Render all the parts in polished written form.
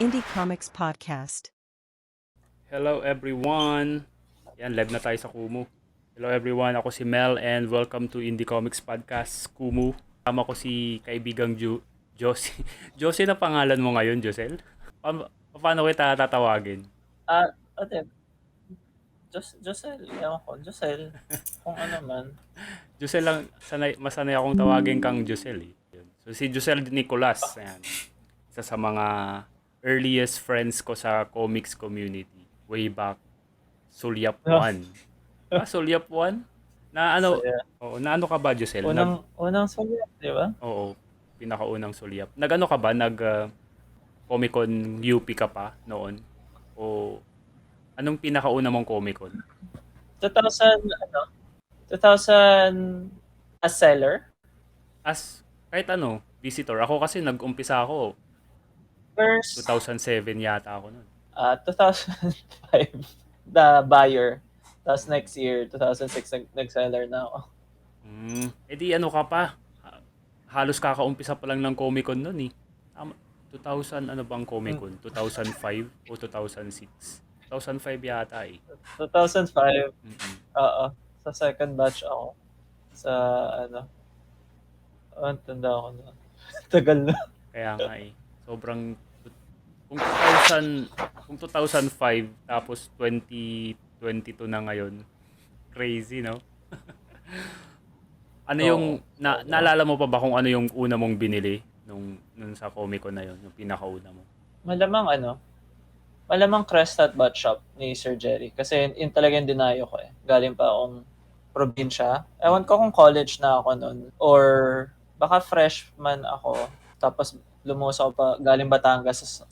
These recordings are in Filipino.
Indie Comics Podcast. Hello everyone! Yan, live na tayo sa Kumu. Hello everyone, ako si Mel and welcome to Indie Comics Podcast, Kumu. Tama ko si kaibigang Josie. Josie na pangalan mo ngayon, Josel? Paano kita tatawagin? Ate, Josel, ewan ko, Josel, kung ano man. Josel lang, masanay akong tawagin kang Josel eh. Yun. So si Josel Nicolas, ayan. Isa sa mga earliest friends ko sa comics community. Way back, Sulyap 1. Sulyap 1? Na ano, So, yeah. na ano ka ba, Josel? Unang sulyap, di ba? Oo, pinakaunang sulyap. Nag-ano ka ba? Comic-Con UP ka pa noon? O anong pinakauna mong Comic-Con? 2000 as seller. Kahit ano, visitor. Ako kasi nag-umpisa ako, First, 2007 yata ako noon. 2005, the buyer. Tapos next year, 2006, nag-seller na ako. Di ano ka pa? Halos kakaumpisa pa lang ng Comic-Con noon eh. 2000 ano bang Comic-Con? 2005 o 2006? 2005 yata eh. 2005, sa second batch ako. Sa tanda ako na. Tagal na. Kaya nga eh. Sobrang kung 2005 tapos 2022 na ngayon. Crazy, no? Ano yung naalala mo pa ba kung ano yung una mong binili nung sa Comic-Con na yon, yung pinakauna mo? Malamang Crestat Bot Shop ni Sir Jerry. Kasi yun talaga yung dinayo ko eh. Galing pa akong probinsya. Ewan ko kung college na ako noon. Or baka freshman ako. Tapos lumuwas ako pa galing Batangas.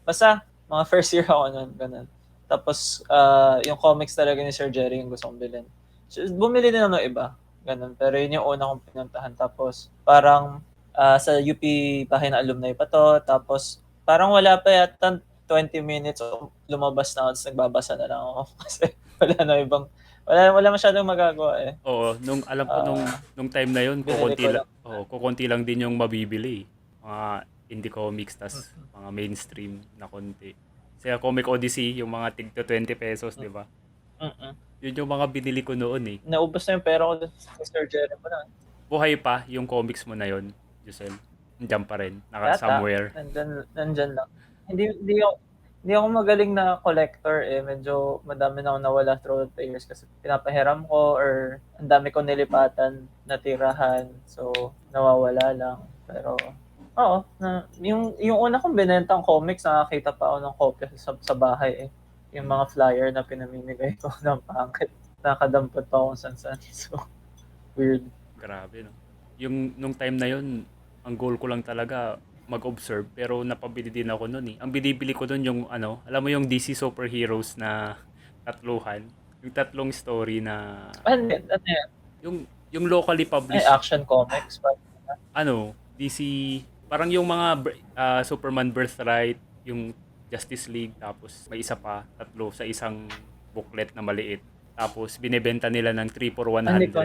Basta mga first year ako noon. Ganun. Tapos yung comics talaga ni Sir Jerry yung gusto kong bilhin. So, bumili din ako ng iba. Ganun. Pero yun yung una kong pinuntahan. Tapos parang sa UP Pahina Alumni pa to. Tapos parang wala pa yata 20 minutes lumabas na ako, tapos nagbabasa na lang ako kasi wala masyadong magagawa eh. Oo, alam ko nung time na yon, kukunti lang din yung mabibili. Mga indie comics tas mga mainstream na konti. Sa Comic Odyssey, yung mga tig 20 pesos, di ba? Yun yung mga binili ko noon eh. Naubos na yung pera ko sa Sir Jerry mo na. Buhay pa yung comics mo na yon, Giselle? Nandiyan pa rin, somewhere. Nandyan lang. Hindi ako magaling na collector eh. Medyo madami na ako nawala throughout the years kasi pinapahiram ko or ang dami ko nilipatan na tirahan. So, nawawala lang. Pero, yung una kong binentang comics, nakakita pa ako ng kopya sa bahay eh. Yung mga flyer na pinamimigay ko ng pangit. Nakadampot pa ako san-san. So, weird. Grabe, no? Nung time na yon, ang goal ko lang talaga mag-observe, pero napabili din ako noon eh. Ang binibili ko doon yung alam mo yung DC superheroes na tatluhan, yung tatlong story na Ano yan? yung locally published Action comics ba? DC, parang yung mga Superman Birthright, yung Justice League, tapos may isa pa, tatlo sa isang booklet na maliit. Tapos binebenta nila ng 3 for 100.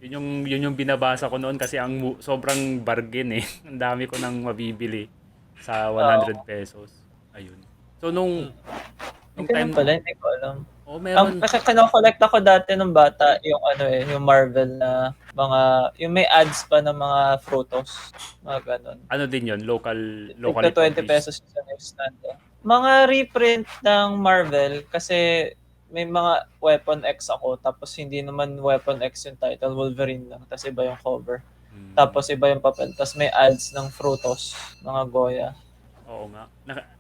Yun yung binabasa ko noon kasi sobrang bargain eh. Ang dami ko nang mabibili sa 100 pesos. Ayun. So nung time pala, hindi ko alam. Meron. Kasi kino-collect ako dati nung bata yung Marvel na yung may ads pa ng mga photos, mga ganun. Ano din yun? Locally 20 pesos sa newsstand. Mga reprint ng Marvel kasi may mga Weapon X ako, tapos hindi naman Weapon X yung title, Wolverine lang, tapos iba yung cover. Tapos iba yung papel, tapos may ads ng Frutos, mga Goya. Oo nga.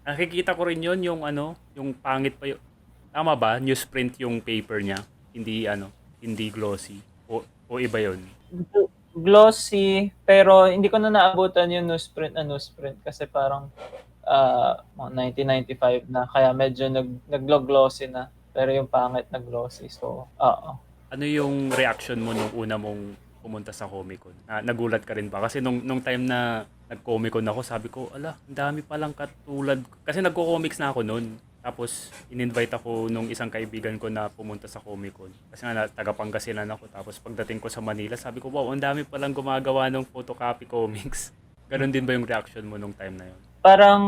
Nakikita ko rin yun, yung pangit pa yun. Tama ba? Newsprint yung paper niya, hindi glossy. O iba yun? Glossy, pero hindi ko na naabutan yung newsprint kasi parang 1995 na, kaya medyo nag-glossy na. Pero yung pangit na glossy. So, Ano yung reaction mo nung una mong pumunta sa Comic-Con? Nagulat ka rin ba? Kasi nung time na nag-Comic-Con ako, sabi ko, ang dami palang katulad. Kasi nagko-comics na ako noon. Tapos, in-invite ako nung isang kaibigan ko na pumunta sa Comic-Con. Kasi nga, taga Pangasinan ako. Tapos, pagdating ko sa Manila, sabi ko, wow, ang dami palang gumagawa ng photocopy comics. Ganon din ba yung reaction mo nung time na yun? Parang,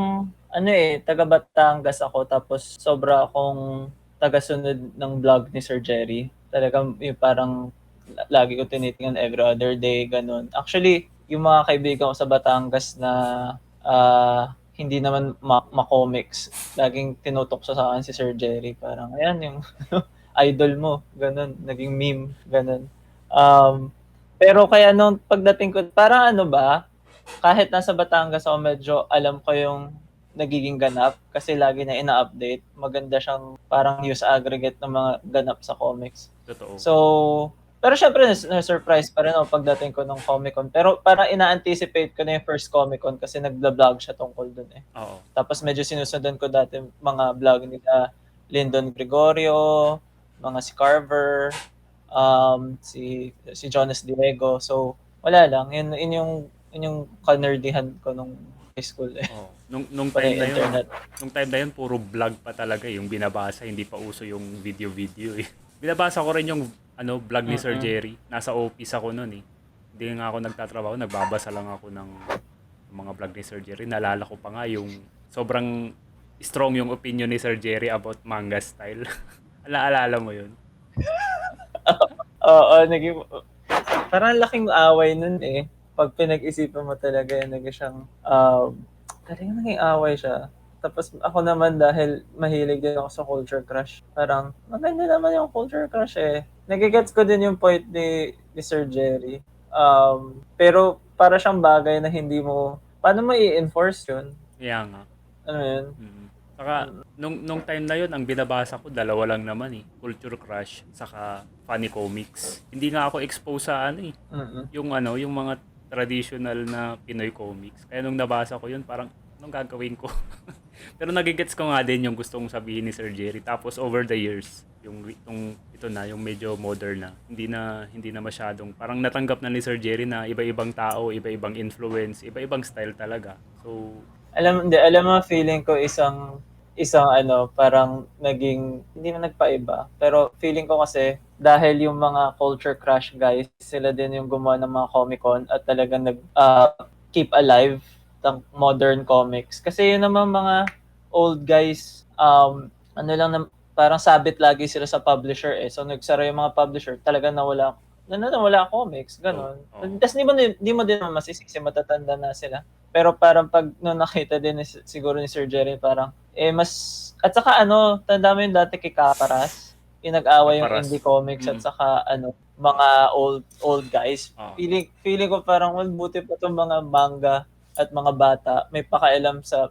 ano taga Batangas ako tapos sobra akong tagasunod ng vlog ni Sir Jerry. Talagang yung parang lagi ko tinitingnan every other day, ganun. Actually, yung mga kaibigan ko sa Batangas na hindi naman ma-comics, laging tinutokso sa akin si Sir Jerry. Parang, ayan, yung idol mo, ganun, naging meme, ganun. Pero kaya nung pagdating ko, parang ano ba, kahit nasa Batangas ako, medyo alam ko yung nagiging ganap kasi lagi na ina-update. Maganda siyang parang news aggregate ng mga ganap sa comics. Totoo. So, pero syempre na-surprise pa rin ako pagdating ko ng Comic-Con. Pero parang ina-anticipate ko na yung first Comic-Con kasi nagda-vlog siya tungkol dun Oo. Tapos medyo sinusundan ko dati mga vlog nila Lyndon Gregorio, mga si Carver, si Jonas Diego. So, wala lang. Yun yung kanerdihan ko nung high school Oo. Nung Pati time na yun, internet. puro vlog pa talaga yung binabasa, hindi pa uso yung video eh. Binabasa ko rin yung vlog ni Sir Jerry. Nasa office ako noon eh. Hindi nga ako nagtatrabaho, nagbabasa lang ako ng mga vlog ni Sir Jerry. Naalala ko pa nga yung sobrang strong yung opinion ni Sir Jerry about manga style. Alaalala mo yun? Oo, parang laking away nun Pag pinag-isipan mo talaga naging siyang, talagang naging away siya. Tapos ako naman dahil mahilig din ako sa Culture Crush, parang maganda naman yung Culture Crush Nagigets ko din yung point ni Sir Jerry. Pero para siyang bagay na hindi mo, paano mo i-enforce yun? Kaya nga. Ano yun? Saka, nung time na yun, ang binabasa ko, dalawa lang naman Culture Crush, saka funny comics. Hindi nga ako exposed sa yung mga traditional na Pinoy comics. Kaya nung nabasa ko yun, parang, anong gagawin ko? Pero nagigets ko nga din yung gustong sabihin ni Sir Jerry. Tapos over the years, yung medyo modern na. Hindi na masyadong, parang natanggap na ni Sir Jerry na iba-ibang tao, iba-ibang influence, iba-ibang style talaga. So, alam mo, feeling ko isang parang naging, hindi na nagpaiba. Pero feeling ko kasi, dahil yung mga Culture Crush guys, sila din yung gumawa ng mga Comic-Con at talagang keep alive ng modern comics. Kasi yun naman mga old guys, parang sabit lagi sila sa publisher So nagsara yung mga publisher, talagang nawala comics, ganon. Tapos di mo din masisisi, matatanda na sila. Pero parang pag nung nakita din siguro ni Sir Jerry, parang at saka tanda mo yung dati kay Kaparas, pinag-away yung indie comics at saka mga old guys. Feeling ko parang buti pa tong mga manga at mga bata may pakialam sa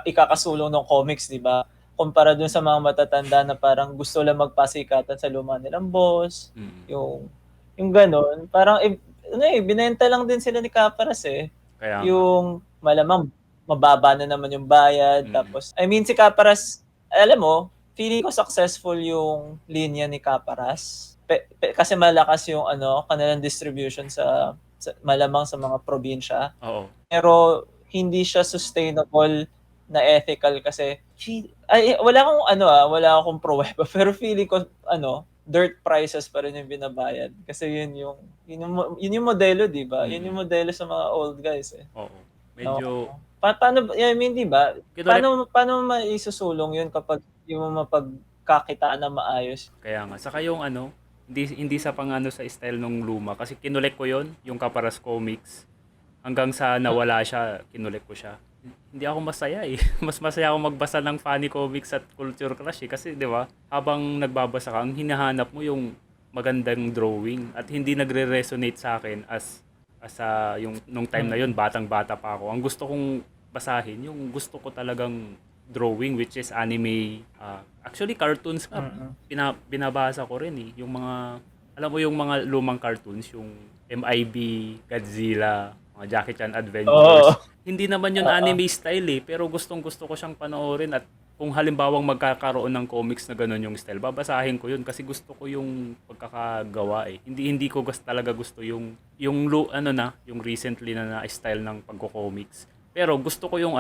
ikakasulong ng comics, di ba? Kumpara dun sa mga matatanda na parang gusto lang magpasikatan sa luma nilang boss, yung ganon. Parang binenta lang din sila ni Kaparas kaya yung malamang mababa na naman yung bayad. Tapos, si Kaparas, alam mo, feeling ko successful yung linya ni Kaparas. Kasi malakas yung kanilang distribution sa malamang sa mga probinsya. Oo. Pero hindi siya sustainable na ethical kasi wala akong pruweba pero feeling ko dirt prices pa rin yung binabayad kasi yun yung modelo, di ba? Yun yung modelo sa mga old guys Oo. Medyo paano di ba? Paano maisusulong yun kapag hindi mo mapagkakitaan na maayos? Kaya nga saka yung hindi sa sa style nung luma kasi kinolek ko yon yung Kaparas Comics hanggang sa nawala siya, kinolek ko siya. Hindi ako masaya Mas masaya ako magbasa ng funny comics at Culture Crush kasi 'di ba? Habang nagbabasa ka, ang hinahanap mo yung magandang drawing at hindi nagre-resonate sa akin as yung nung time na yon, batang-bata pa ako. Ang gusto kong basahin, yung gusto ko talagang drawing which is anime. Actually cartoons nga binabasa ko rin yung mga alam mo yung mga lumang cartoons, yung MIB, Godzilla, mga Jackie Chan Adventures. Hindi naman yun anime style pero gustong-gusto ko siyang panoorin at kung halimbawang magkakaroon ng comics na ganun yung style, babasahin ko yun kasi gusto ko yung pagkakagawa Hindi ko talaga gusto yung recently na style ng pagko-comics. Pero gusto ko yung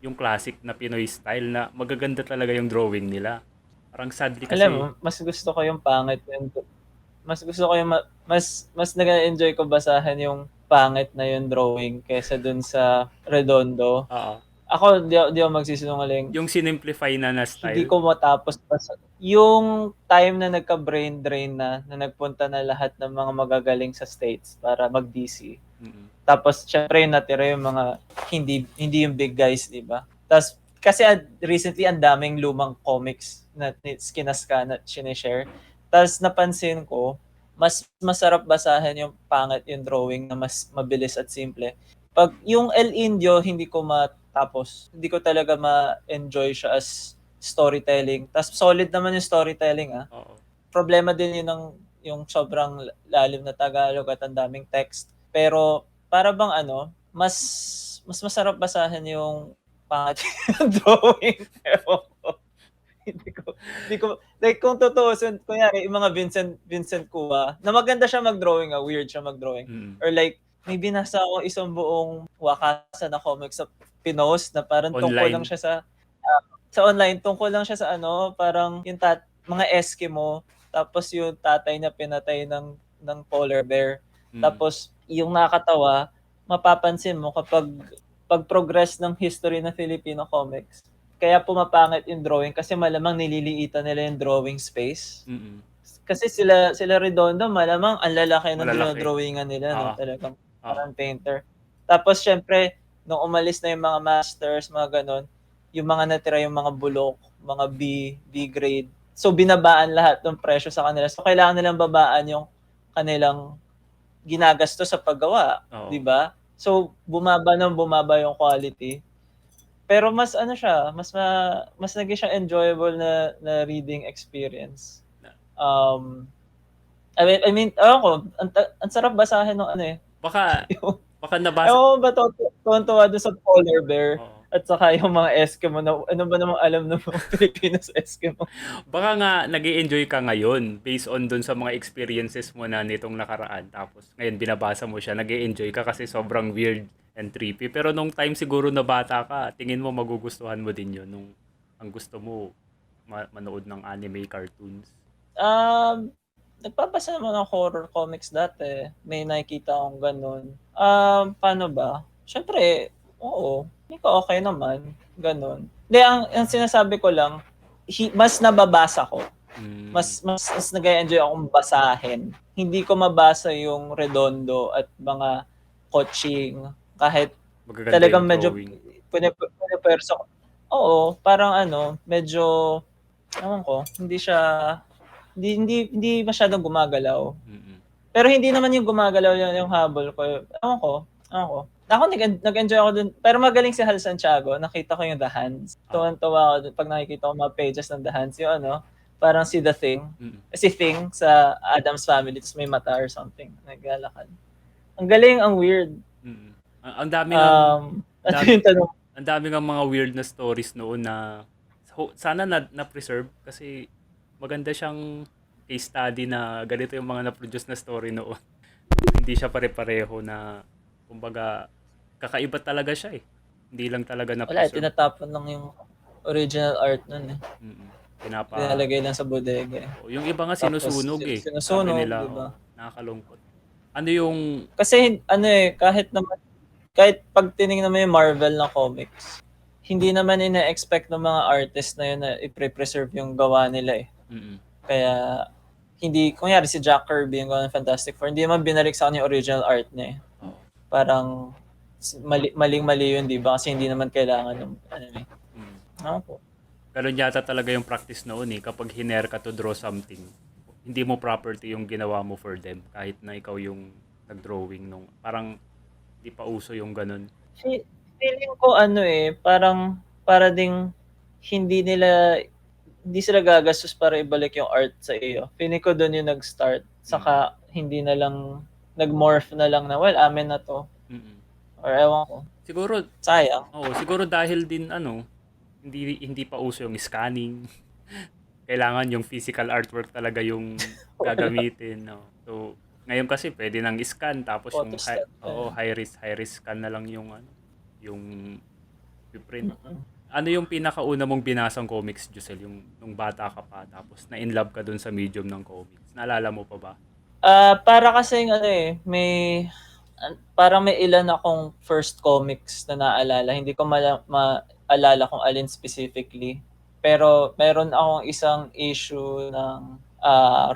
yung classic na Pinoy style na magaganda talaga yung drawing nila. Parang sadly kasi alam mo, mas gusto ko yung pangit yun. Mas gusto ko yung mas nag-enjoy ko basahin yung pangit na yung drawing kaysa dun sa redondo. Ako, di ako magsisinungaling. Yung sinimplify na Hindi style. ko matapos basta. Yung time na nagka-brain drain na nagpunta na lahat ng mga magagaling sa States para mag-DC. Mm. Tapos, syempre, natira yung mga hindi yung big guys, di ba? Tapos, kasi recently, ang daming lumang comics na kinaska na sinishare. Tapos, napansin ko, mas masarap basahin yung pangit yung drawing na mas mabilis at simple. Pag yung El Indio, hindi ko matapos. Hindi ko talaga ma-enjoy siya as storytelling. Tapos, solid naman yung storytelling, ah. Oo. Problema din yun yung sobrang lalim na Tagalog at ang daming text. Pero para bang mas masarap basahin yung pangit yung drawing. Ewan ko. Hindi ko, like kung tutuusin, kunyari, yung mga Vincent Kuwa, na maganda siya mag-drawing, weird siya mag-drawing. Mm. Or like, may binasa ako isang buong wakasa na comics sa pinost na parang tungkol Online. lang siya sa online, tungkol lang siya sa parang yung mga Eskimo, tapos yung tatay na pinatay ng polar bear. Mm. Tapos yung nakakatawa, mapapansin mo kapag pag-progress ng history ng Filipino comics, kaya pumapangit yung drawing kasi malamang nililiitan nila yung drawing space. Mm. Kasi sila Redondo, malamang ang lalaki ng Malalaki. drawingan nila, no? Oo. Talagang Oo. parang painter. Tapos syempre, nung umalis na yung mga masters, mga ganon, yung mga natira yung mga bulok, mga B grade. So binabaan lahat ng presyo sa kanila. So kailangan nilang babaan yung kanilang ginagasto sa paggawa, Oo. 'di ba? So bumaba yung quality. Pero mas siya, mas naging siya enjoyable na reading experience. I mean, ako, ang sarap basahin ng Baka nabasa. Ewan ko ba tuwan-tuwa doon sa polar bear Oo. at saka yung mga Eskimo na ano ba namang alam ng mga Pilipino sa Eskimo. Baka nga nag-e-enjoy ka ngayon based on dun sa mga experiences mo na nitong nakaraan. Tapos ngayon binabasa mo siya, nag-e-enjoy ka kasi sobrang weird and trippy. Pero nung time siguro na bata ka, tingin mo magugustuhan mo din yun nung ang gusto mo manood ng anime cartoons. Nagbabasa naman ng horror comics dati. May nakikita akong ganun. Paano ba? Siyempre, oo. Hindi ko okay naman. Ganun. Hindi, ang sinasabi ko lang, mas nababasa ko. Mas nag-enjoy akong basahin. Hindi ko mabasa yung Redondo at mga coaching. Kahit Magaganda talagang yung medyo drawing. puniperso ko. Oo, parang medyo, ewan ko, hindi masyadong gumagalaw. Mm-mm. Pero hindi naman yung gumagalaw yung habol ko. Ewan ko. Ako nag-enjoy ako dun. Pero magaling si Hal Santiago. Nakita ko yung The Hands. Tuwan-tuwa ako dun pag nakikita ko mga pages ng The Hands. Yung parang si The Thing. Mm-mm. Si Thing sa Addams Family. Tapos may mata or something. Naglalakad. Ang galing, ang weird. Mm-mm. Ang dami ng tanong? ang dami ng mga weird na stories noon na sana na-preserve kasi maganda siyang case study na ganito yung mga na-produce na story noon. Hindi siya pare-pareho na, kumbaga, kakaiba talaga siya eh. Hindi lang talaga Wala, na-preserve. tinatapon lang yung original art nun eh. Pinalagay lang sa bodega eh. Yung iba nga sinusunog eh. Sinusunog, Sabi nila, diba? nakakalungkot. Ano yung... Kasi kahit pag tinignan mo yung Marvel na comics, hindi naman ina-expect ng mga artist na yun na i-preserve yung gawa nila eh. Mm-mm. Kaya, kunyari si Jack Kirby yung gawa ng Fantastic Four, hindi naman binalik sa kanya yung original art niya eh. Oh. Parang, maling-mali yun, di ba? Kasi hindi naman kailangan ng, po. Ganun yata talaga yung practice noon eh. Kapag hiner ka to draw something, hindi mo property yung ginawa mo for them. Kahit na ikaw yung nag-drawing nung... Parang di pa uso yung ganun. Feeling ko parang para ding hindi sila gagastos para ibalik yung art sa iyo. Feeling ko doon yung nag-start. Saka hindi na lang nag-morph na lang na amin na to. Mm-mm. Or ewan ko. Siguro sayang. Siguro dahil din hindi pa uso yung scanning. Kailangan yung physical artwork talaga yung gagamitin, no. So ngayon kasi pwede nang scan tapos high risk scan na lang yung print. Ano yung pinakauna mong binasang comics, Josel, yung nung bata ka pa tapos na in love ka dun sa medium ng comics? Naalala mo pa ba? Para kasi may parang may ilan akong first comics na naalala. Hindi ko maalala kung alin specifically. Pero meron akong isang issue ng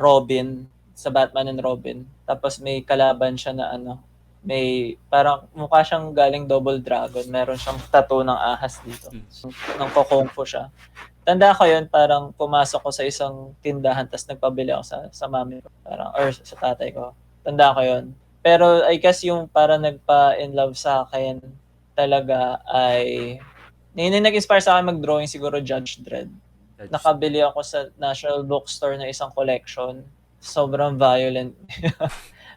Robin, sa Batman and Robin. Tapos may kalaban siya na may parang mukha siyang galing Double Dragon. Meron siyang tattoo ng ahas dito. So, nang Kung Fu siya. Tanda ko yun, parang pumasok ko sa isang tindahan tapos nagpabili ako sa mami ko. Parang, or sa tatay ko. Tanda ko yun. Pero I guess yung para nagpa-in love sa akin talaga ay yun yung nag-inspire sa akin mag-drawing siguro Judge Dredd. Nakabili ako sa National Bookstore na isang collection. Sobrang violent.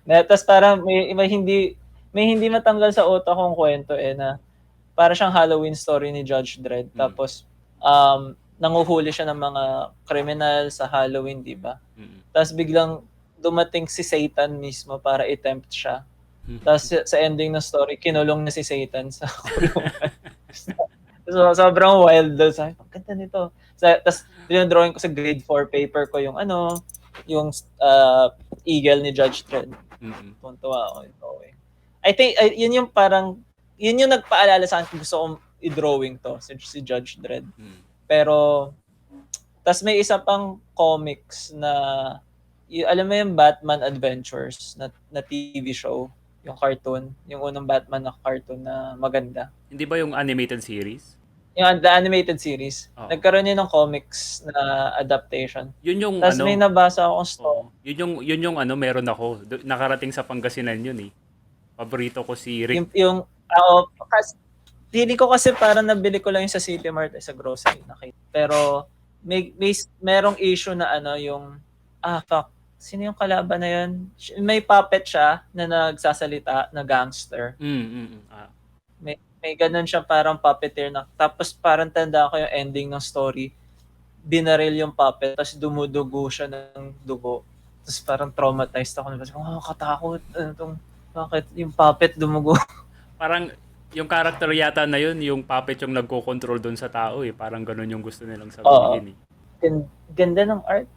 Tapos parang may hindi matanggal sa utak kong kwento na para siyang Halloween story ni Judge Dredd. Tapos nanguhuli siya ng mga kriminal sa Halloween, di ba? Tapos biglang dumating si Satan mismo para i-tempt siya. Tapos sa ending ng story, kinulong na si Satan sa kulungan. So, sobrang wild daw. Sabi, ang ganda nito. Tapos, dinodrawing ko sa grade 4 paper ko yung yung eagle ni Judge Dredd. Tuntua ako. I think, yun yung parang, yun yung nagpaalala sa akin kung gusto kong i-drawing to, si Judge Dredd. Pero, tas may isa pang comics na, alam mo yung Batman Adventures na TV show, yung cartoon, yung unang Batman na cartoon na maganda. Hindi ba yung animated series? Yung the animated series. Oh. Nagkaroon yun ng comics na adaptation. Yun yung tas may nabasa akong story. Yun yung meron ako. Nakarating sa Pangasinan yun eh. Paborito ko si Rick. Hindi ko kasi parang nabili ko lang yung sa City Mart sa grocery. Pero merong issue na yung sino yung kalaban na yun? May puppet siya na nagsasalita na gangster. May ganun siya parang puppeteer na. Tapos parang tanda ko yung ending ng story. Binaril yung puppet, tapos dumudugo siya ng dugo. Tapos parang traumatized ako. Katakot. Bakit yung puppet dumugo? Parang yung character yata na yun, yung puppet yung nagko-control doon sa tao eh. Parang ganun yung gusto nilang sabihin eh. Ganda ng art.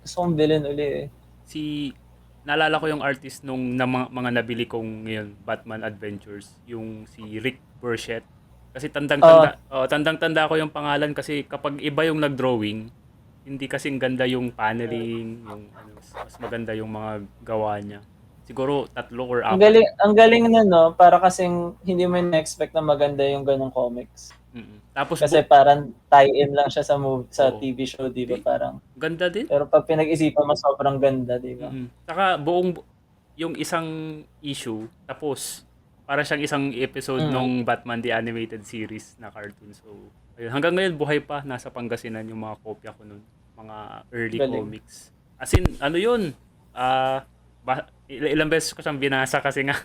Gusto kong bilhin uli eh. Naalala ko yung artist nung mga nabili kong ngayon, Batman Adventures, yung si Rick Burchett. Kasi tandang-tanda ko yung pangalan kasi kapag iba yung nag-drawing, hindi kasing ganda yung paneling, yung mas maganda yung mga gawa niya. Siguro 3 or 4. Ang galing na no, para kasing hindi mo na-expect na maganda yung ganung comics. Tapos kasi parang tie-in lang siya sa TV show, di ba? Parang ganda din. Pero pag pinag-isipan mo, sobrang ganda, di ba? Saka yung isang issue, tapos para siyang isang episode nung Batman The Animated Series na cartoon. So, ayun. Hanggang ngayon, buhay pa. Nasa Pangasinan yung mga kopya ko nun. Mga early comics. As in, yun? Ilang beses ko siyang binasa kasi nga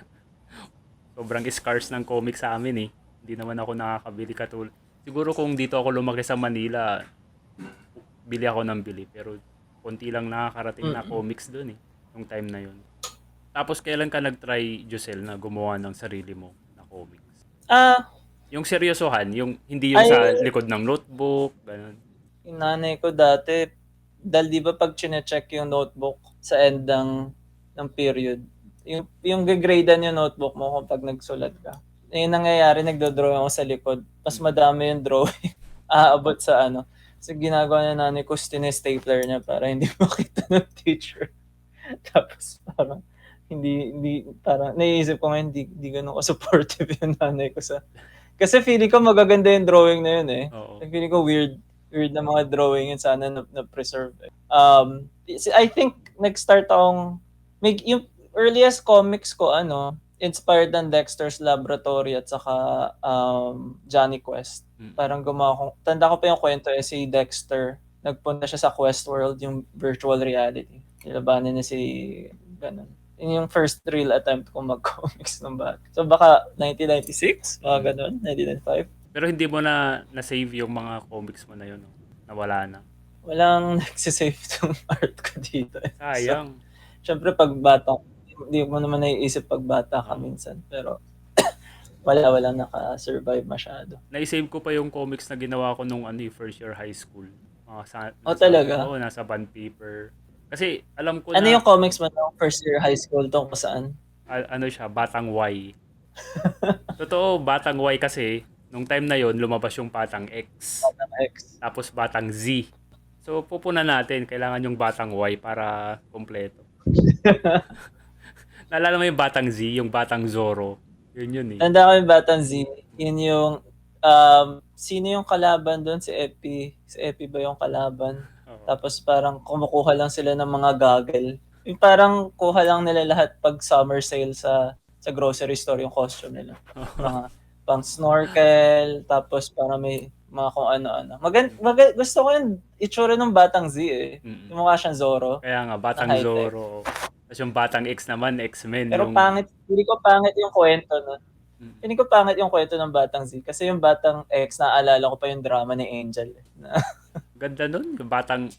sobrang scarce ng comics sa amin eh. Hindi naman ako nakakabili katulad. Siguro kung dito ako lumaki sa Manila, bili ako ng bili. Pero konti lang nakakarating na comics doon eh. Yung time na yun. Tapos kailan ka nag-try, Josel, na gumawa ng sarili mo na comics? Yung seryosohan, yung hindi yung sa likod ng notebook, ganun. Yung nanay ko dati, dahil di ba pag chine-check yung notebook sa end ng period, yung gagradean yung notebook mo kung pag nagsulat ka. Yung nangyayari, nagdodrawing ako sa likod. Mas madami yung drawing. Aabot sa So ginagawa na nanay ko, stapler niya para hindi makita ng teacher. Tapos parang, hindi parang, naiisip ko nga, hindi ganun ka-supportive yung nanay ko sa... Kasi feeling ko magaganda yung drawing na yun eh. Feeling ko weird na mga drawing yun, sana na-preserve. I think, nag-start akong, yung earliest comics ko, inspired ng Dexter's Laboratory at saka Johnny Quest. Parang gumawa ko. Tanda ko pa yung kwento si Dexter. Nagpunta siya sa Quest World, yung virtual reality. Nilabanan niya si ganun. Yun yung first real attempt ko mag-comics ng bata. So baka 1996, mga ganun, 1995. Pero hindi mo na-save yung mga comics mo na yun, no? Nawala na. Walang nagsisave yung art ko dito. Sayang. So, syempre pag bata, hindi mo naman naiisip pag bata ka minsan. Pero walang naka-survive masyado. Na-save ko pa yung comics na ginawa ko nung first year high school. Talaga? Nasa bond paper. Kasi alam ko Ano yung comics mo nung first year high school tungkol saan? ano siya, batang Y. Totoo, batang Y kasi, nung time na yon lumabas yung batang X. Batang X. Tapos batang Z. So, pupunan natin, kailangan yung batang Y para kompleto. Naalala mo yung batang Z, yung batang Zoro? Yun eh. Tanda ko yung Batang Z. Yun yung, sino yung kalaban doon? Si Epi. Si Epi ba yung kalaban? Oo. Tapos parang kumukuha lang sila ng mga gaggle. Yung parang kuha lang nila lahat pag summer sale sa grocery store yung costume nila. Mga pang snorkel, tapos para may mga kung ano-ano. Gusto ko yung itsura ng Batang Z eh. Mm-mm. Yung mukha siyang Zoro. Kaya nga, batang Na high-tech. Zoro. Tapos yung batang X naman, X-Men. Pero yung... pangit, hindi ko pangit yung kwento no. Mm. Hindi ko pangit yung kwento ng Batang Z kasi yung Batang X naaalala ko pa yung drama ni Angel. Ganda nun, yung batang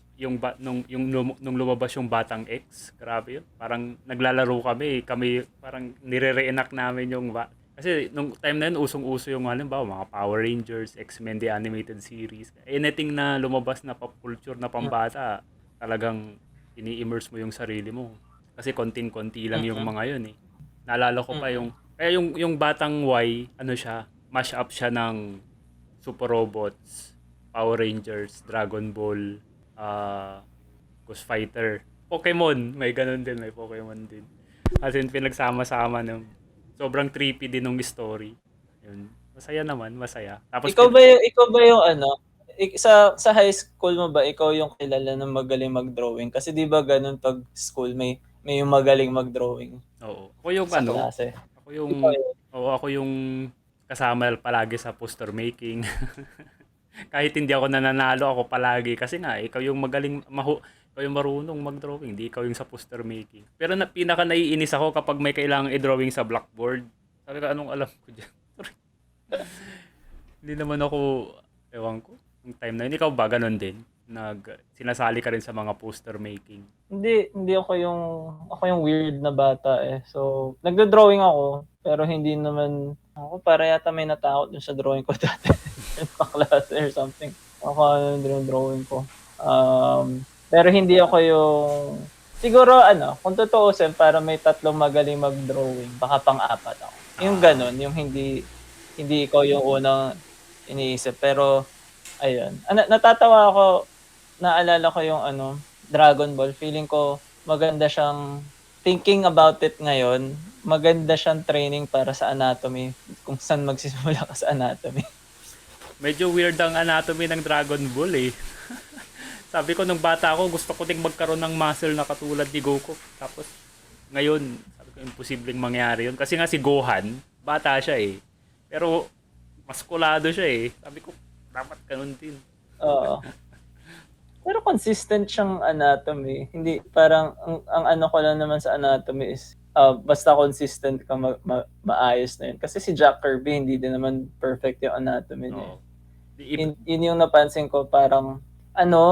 nung lumabas yung batang X, grabe yun. Parang naglalaro kami parang nire-reenact namin yung kasi nung time na yun usong-uso yung mga Power Rangers, X-Men the animated series. Anything na lumabas na pop culture na pambata, talagang ini-immerse mo yung sarili mo. Kasi konting-konti lang yung mga yun eh. Naalala ko pa kaya yung batang Y, ano siya, mash up siya ng Super Robots, Power Rangers, Dragon Ball, Ghost Fighter, Pokemon, may ganun din, may Pokemon din. As in, pinagsama-sama ng sobrang creepy din ng story. Yun. Masaya naman, masaya. Tapos ikaw ba yung ano, sa high school mo ba ikaw yung kilala na magaling mag-drawing? Kasi 'di ba ganun pag school may yung magaling mag-drawing Oo. Ako yung sa klase. ako yung Ikaw yun. ako yung kasama palagi sa poster making. Kahit hindi ako nananalo, ako palagi kasi nga ikaw yung ikaw yung marunong mag-drawing, hindi ikaw yung sa poster making. Pero pinaka naiinis ako kapag may kailangang i-drawing sa blackboard. Sabi ko, anong alam ko dyan? Hindi naman ako, ewan ko, yung time na yun. Ikaw ba, ganun din? Sinasali ka rin sa mga poster making? Hindi ako yung weird na bata eh. So, nagdo-drawing ako, pero hindi naman ako para yata may natakot dun sa drawing ko dati. In klase or something. Ako yung drawing ko. Pero hindi ako yung siguro kung tutuusin para may tatlong magaling mag-drawing, baka pang-apat ako. Yung ganun, yung hindi ikaw yung unang iniisip. Pero ayun. Natatawa ako, naalala ko yung Dragon Ball. Feeling ko maganda siyang thinking about it ngayon. Maganda siyang training para sa anatomy. Kung saan magsisimula ka sa anatomy. Medyo weird ang anatomy ng Dragon Ball eh. Sabi ko nung bata ako, gusto ko ding magkaroon ng muscle na katulad ni Goku. Tapos ngayon, sabi ko imposibleng mangyari yun. Kasi nga si Gohan, bata siya eh. Pero maskulado siya eh. Sabi ko, dapat ganun din. Oo. Pero consistent siyang anatomy. Hindi, parang, ang ano ko lang naman sa anatomy is, basta consistent ka, maayos na yun. Kasi si Jack Kirby, hindi din naman perfect yung anatomy niya. Yun yung napansin ko, parang,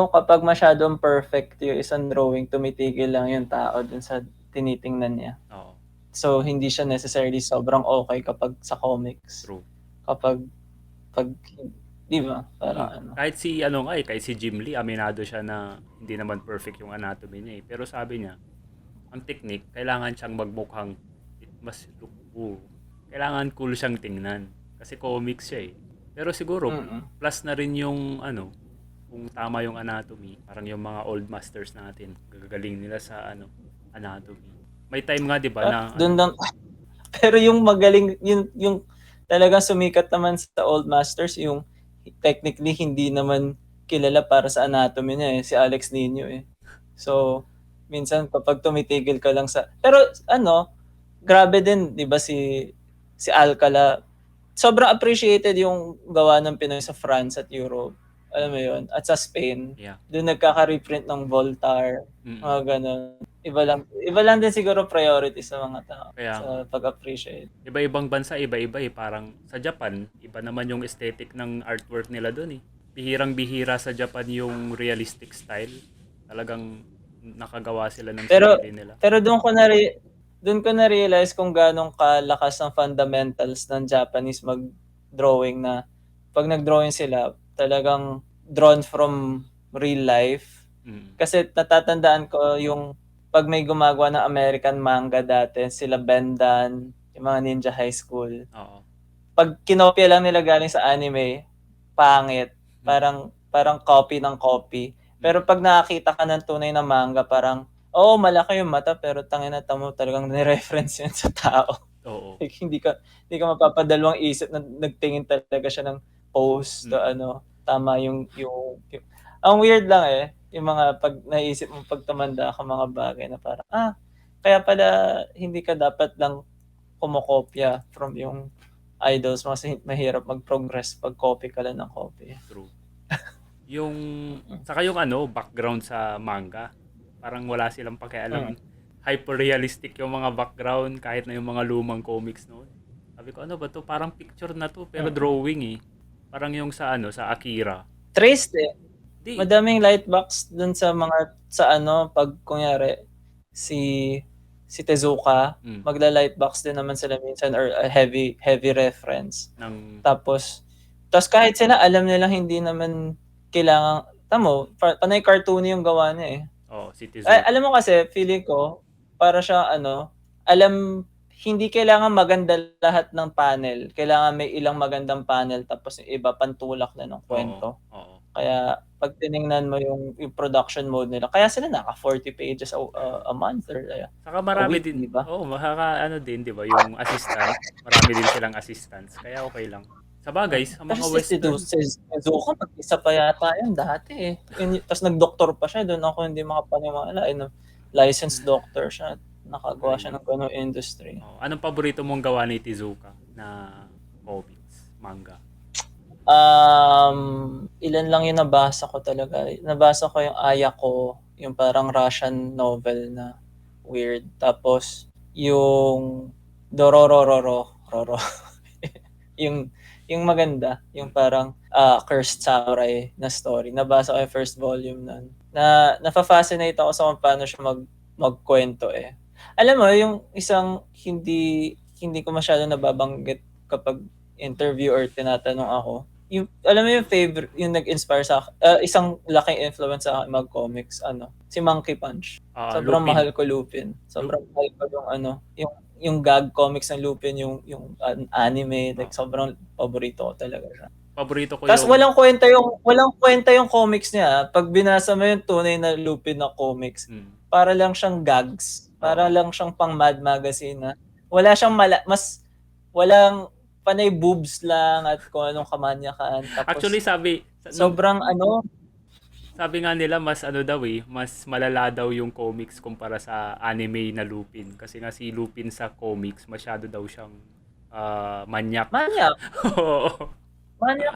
kapag masyadong perfect yung isang drawing, tumitigil lang yung tao dun sa tinitingnan niya. Oo. So, hindi siya necessarily sobrang okay kapag sa comics. True. Kapag, di ba? Parang kahit si Jim Lee, aminado siya na hindi naman perfect yung anatomy niya eh. Pero sabi niya, ang technique, kailangan siyang magmukhang mas kailangan cool siyang tingnan. Kasi comics siya eh. Pero siguro, plus na rin yung kung tama yung anatomy, parang yung mga old masters natin, gagaling nila sa anatomy. May time nga 'di ba na pero yung magaling yung talagang sumikat naman sa old masters yung technically hindi naman kilala para sa anatomy niya eh, si Alex Nino eh. So minsan kapag tumitigil ka lang pero grabe din 'di ba si Alcala, sobrang appreciated yung gawa ng Pinoy sa France at Europe. Alam mo yun? At sa Spain, doon nagkaka-reprint ng Voltaire, mga ganun. Iba lang din siguro priority sa mga tao sa pag-appreciate. Iba-ibang bansa, iba-iba eh. Parang sa Japan, iba naman yung aesthetic ng artwork nila doon eh. Bihirang-bihira sa Japan yung realistic style. Talagang nakagawa sila ng sarili nila. Pero doon ko na-realize kung ganong kalakas ng fundamentals ng Japanese mag-drawing na pag nag-drawing sila, talagang drawn from real life. Kasi natatandaan ko yung pag may gumagawa ng American manga dati, sila Bendan, yung mga Ninja High School. Oo. Pag kinopya lang nila galing sa anime, pangit. Parang copy ng copy. Pero pag nakakita ka ng tunay na manga, parang, oo, malaki yung mata, pero tangina tamo talagang ni-reference yun sa tao. Oo. Like, hindi ka mapapadalawang isip na nagtingin talaga siya ng pose to tama yung ang weird lang yung mga pag naisip mo pag tumanda ka mga bagay na parang, kaya pala hindi ka dapat lang kumokopya from yung idols mo kasi mahirap mag-progress pag copy ka lang ng copy. True. Yung saka yung background sa manga, parang wala silang pakialam. Hyper-realistic yung mga background kahit na yung mga lumang comics noon. Sabi ko, ano ba to? Parang picture na to pero drawing Parang yung sa sa Akira. Traced Di, Madaming lightbox dun sa pag kunyari si Tezuka, magla-lightbox din naman sila minsan or a heavy reference. Tapos kahit sila alam nilang hindi naman kailangan, panay cartoony yung gawa niya si Tezuka. Alam mo kasi, feeling ko, para siya hindi kailangan maganda lahat ng panel. Kailangan may ilang magandang panel tapos yung iba pantulak na ng kwento. Oo. Kaya pag tiningnan mo yung production mode nila, kaya sila naka 40 pages a month or saka marami week, din, diba? din, di ba, yung assistant, marami din silang assistants, kaya okay lang. Sa bagay, sa mga western. Tezuka, mag-isa pa yata yun dati Tapos nag-doktor pa siya, doon ako hindi makapaniwala. Licensed doctor siya, nakagawa siya ng ganung industry. Anong paborito mong gawa ni Tezuka na comics, manga? Ilan lang yung nabasa ko talaga. Nabasa ko yung Ayako, yung parang Russian novel na weird. Tapos yung Dororororo, yung maganda, yung parang Cursed Samurai na story. Nabasa ko yung first volume nun. Nafa-fascinate ako sa kung paano siya magkwento Alam mo, yung isang hindi ko masyado nababanggit kapag interview or tinatanong ako, alam mo yung favorite, yung nag-inspire sa akin, isang laking influence sa akin mag-comics, si Monkey Punch. Sobrang Lupin. mahal ko Lupin. Sobrang mahal ko yung gag comics ng Lupin, yung anime, like sobrang paborito ko talaga siya. Paborito ko Tapos walang kwenta yung comics niya. Pag binasa mo yung tunay na Lupin na comics, para lang siyang gags. Para lang siyang pang Mad Magazine na wala siyang walang panay boobs lang at kung anong kamanyakan. Tapos, actually, sobrang sabi nga nila mas mas malala daw yung comics kumpara sa anime na Lupin. Kasi nga si Lupin sa comics, masyado daw siyang manyak. Manyak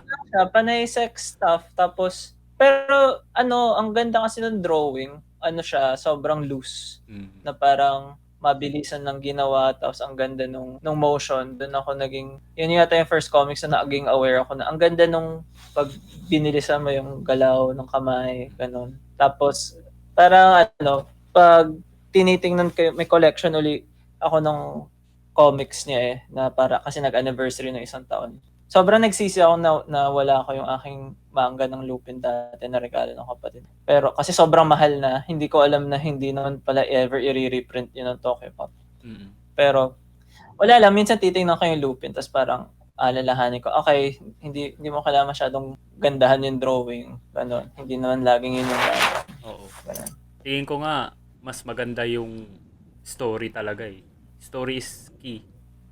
lang siya, panay sex stuff. Tapos, pero ang ganda kasi ng drawing, siya, sobrang loose. Na parang mabilisan lang ginawa, tapos ang ganda nung motion. Doon ako yun yata yung first comics na naging aware ako na ang ganda nung pag binilisan mo yung galaw ng kamay, ganun. Tapos, parang pag tinitingnan ko, may collection uli ako ng comics niya na para kasi nag-anniversary ng 1 taon. Sobrang nagsisi ako na wala ko yung aking manga ng Lupin dati na regalo ng kapatid. Pero kasi sobrang mahal na, hindi ko alam na hindi naman pala ever i-reprint yun ng Tokyo Pop. Pero wala lang, minsan titingnan ko yung Lupin tapos parang alalahanin ko, okay, hindi mo kailangan masyadong gandahan yung drawing. Ganun. Hindi naman laging yun yung ganda. Oo. Tingin ko nga, mas maganda yung story talaga Story is key.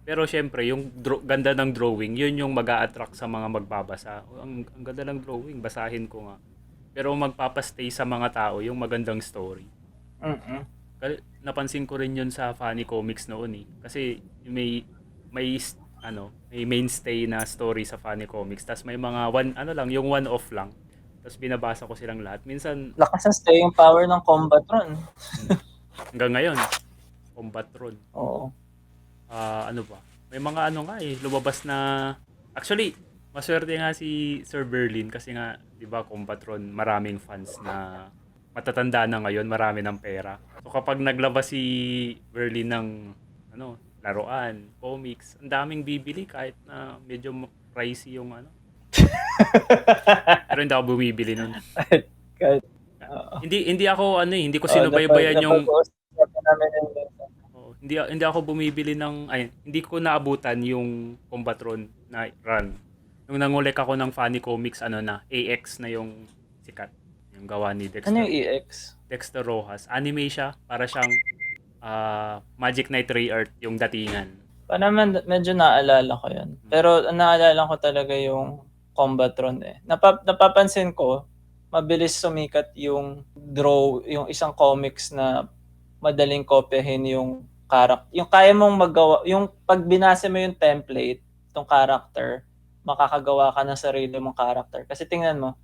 Pero syempre, yung ganda ng drawing, yun yung mag-a-attract sa mga magbabasa. Ang ganda ng drawing, basahin ko nga. Pero magpapastay sa mga tao yung magandang story. Napansin ko rin yun sa funny comics noon Kasi may mainstay na story sa funny comics. Tapos may mga yung one-off lang. Tapos binabasa ko silang lahat. Minsan, lakas ng staying power ng Combatron. Hanggang ngayon, Combatron. Oo. May mga lumabas na, actually, maswerte nga si Sir Berlin kasi nga, di ba, Combatron, maraming fans na matatanda na ngayon, marami ng pera. So kapag naglabas si Berlin ng laruan, comics, ang daming bibili kahit na medyo pricey yung Pero hindi ako bumibili nun. Hindi ako hindi ko sinubaybayan yung hindi ako bumibili hindi ko naabutan yung Combatron na run. Nung nangolek ako ng Funny Comics, AX na yung sikat. Yung gawa ni Ano yung EX? Dexter Rojas. Anime siya, para siyang Magic Knight Ray-Earth, yung datingan. Naman medyo naalala ko yun. Pero ang naalala ko talaga yung Combatron eh. Napapansin ko, mabilis sumikat yung yung isang comics na madaling kopyahin yung character. Yung kaya mong magawa, yung pag binasa mo yung template, itong character, makakagawa ka ng sarili mong character. Kasi tingnan mo,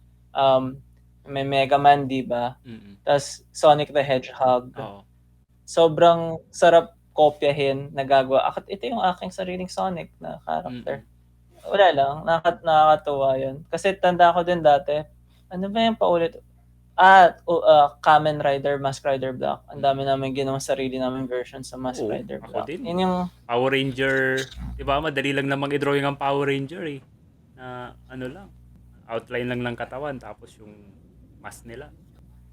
may Mega Man, di ba? Tapos Sonic the Hedgehog. Oo. Sobrang sarap kopyahin, nagagawa. Ito yung aking sariling Sonic na character. Wala lang, nakakatuwa yun. Kasi tanda ko din dati, ano ba yung paulit? Kamen Rider, Mask Rider Black. Ang dami namin ginawang sarili namin version sa Mask Oo, Rider ako Black. din. Yun yung Power Ranger, 'di ba? Madali lang namang i-drawing ang Power Ranger eh. Na lang, outline lang ng katawan tapos yung mask nila.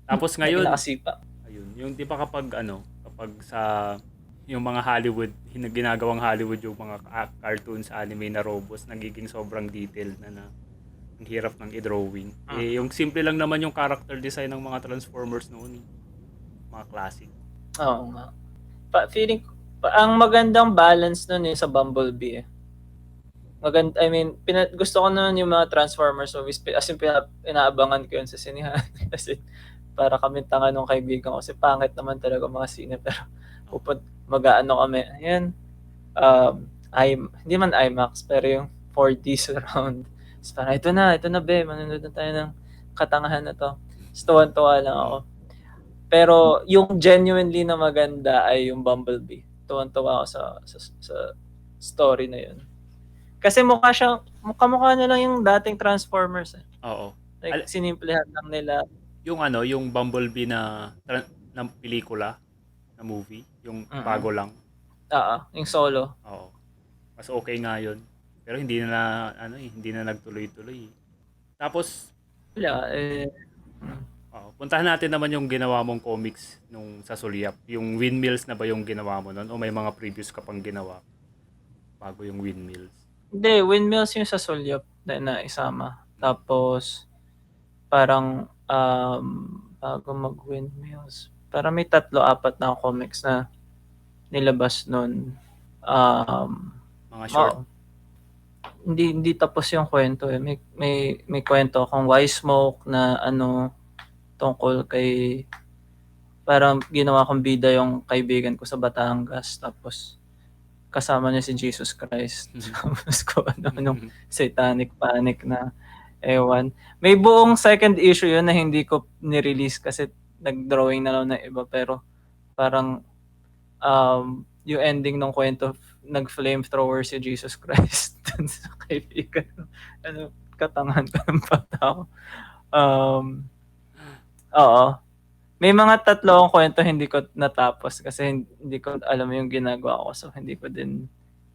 Tapos ngayon, nakasipa. ayun, yung 'di ba kapag sa yung mga Hollywood, ginagawang Hollywood yung mga cartoons, anime na robots, nagiging sobrang detailed na ang hirap ng i-drawing. Yung simple lang naman yung character design ng mga Transformers noon. Mga classic. Oo nga. Feeling ang magandang balance nun sa Bumblebee eh. Gusto ko nun yung mga Transformers movies. As in, inaabangan ko yun sa sinihan. Kasi para kami tanga nung kaibigan ko. Kasi pangit naman talaga mga sine. Pero mag-aano kami. Ayan. Hindi man IMAX, pero yung 4D surround. So, parang ito na be, manonood na tayo ng katangahan na to. Tuwan-tuwa lang ako. Pero yung genuinely na maganda ay yung Bumblebee. Tuwan-tuwa ako sa story na yun. Kasi mukha na lang yung dating Transformers eh. Oo. Like, sinimplehan lang nila. Yung Bumblebee na pelikula, na movie, yung bago lang. Yung solo. Oo. Mas okay nga yun. Pero hindi na nagtuloy-tuloy. Tapos puntahan natin naman yung ginawa mong comics nung sa Sulyap. Yung Windmills na ba yung ginawa mo nun? O may mga previous ka pang ginawa bago yung Windmills? Hindi, Windmills yung sa Sulyap na isama. Tapos, parang bago mag-Windmills, parang may 3-4 na comics na nilabas nun. Mga short? Hindi tapos yung kwento eh. May kwento akong Wise Smoke na tungkol kay parang ginawa kong bida yung kaibigan ko sa Batangas, tapos kasama niya si Jesus Christ. Tapos ko nung satanic panic na ewan. May buong second issue yun na hindi ko ni-release kasi nag-drawing na lang ng iba, pero parang yung ending ng kwento, nag-flamethrower si Jesus Christ dun sa kaibigan. Katangahan ko ng bata ko. Oo. May mga 3 akong kwento hindi ko natapos kasi hindi ko alam yung ginagawa ko, so hindi ko din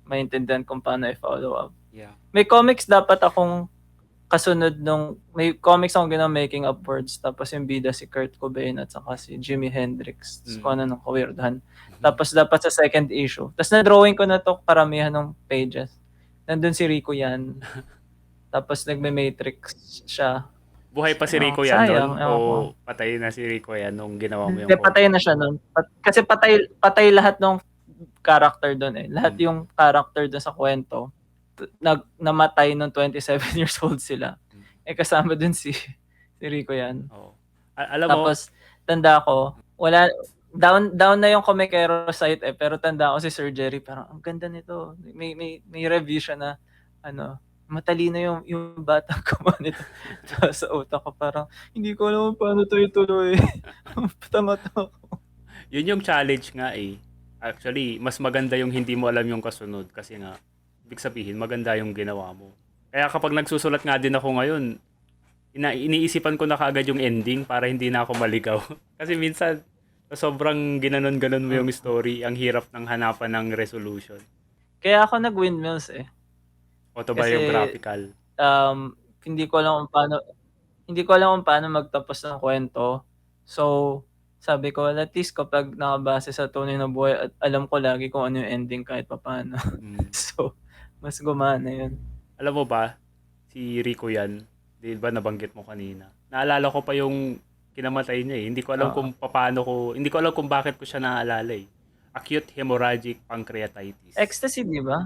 maintindihan kung paano i-follow up. Yeah. May comics dapat akong kasunod may comics akong ginawa making upwards, tapos yung bida si Kurt Cobain at saka si Jimi Hendrix. Kung ano nung kawirdahan. Tapos dapat sa second issue. Tapos na-drawing ko na to karamihan ng pages. Nandun si Rico yan. Tapos nagme-matrix siya. Buhay pa si Rico yan sayang, nun? O patay na si Rico yan nung ginawa mo yung Hindi, patay na siya nun. Kasi patay lahat ng character doon eh. Lahat yung character doon sa kwento namatay nung 27 years old sila. Kasama dun si Rico yan. Oo. Alam mo, tapos tanda ko, wala down na yung Comicero site eh, pero tanda ko si Sir Jerry, parang ang ganda nito. May review siya na matalino yung batang gumawa nito. Sa utak ko parang hindi ko alam paano to ituloy. Tama to. Yun yung challenge nga eh. Actually, mas maganda yung hindi mo alam yung kasunod kasi nga ibig sabihin maganda yung ginawa mo. Kaya kapag nagsusulat nga din ako ngayon, iniisipan ko na kaagad yung ending para hindi na ako maligaw. Kasi minsan sobrang ginanon-ganon mo yung story, ang hirap ng hanapan ng resolution. Kaya ako nag-Windmills eh. Autobiographical. Hindi ko alam kung paano magtapos ng kwento. So, sabi ko, at least kapag nakabase sa tunay na buhay at alam ko lagi kung ano yung ending kahit papaano. Mm. So, mas gumana yun. Alam mo ba, si Rico yan, di ba nabanggit mo kanina. Naalala ko pa yung kinamatay niya eh. Hindi ko alam Oo. kung paano hindi ko alam kung bakit ko siya naalala eh. Acute hemorrhagic pancreatitis. Ecstasy, di ba?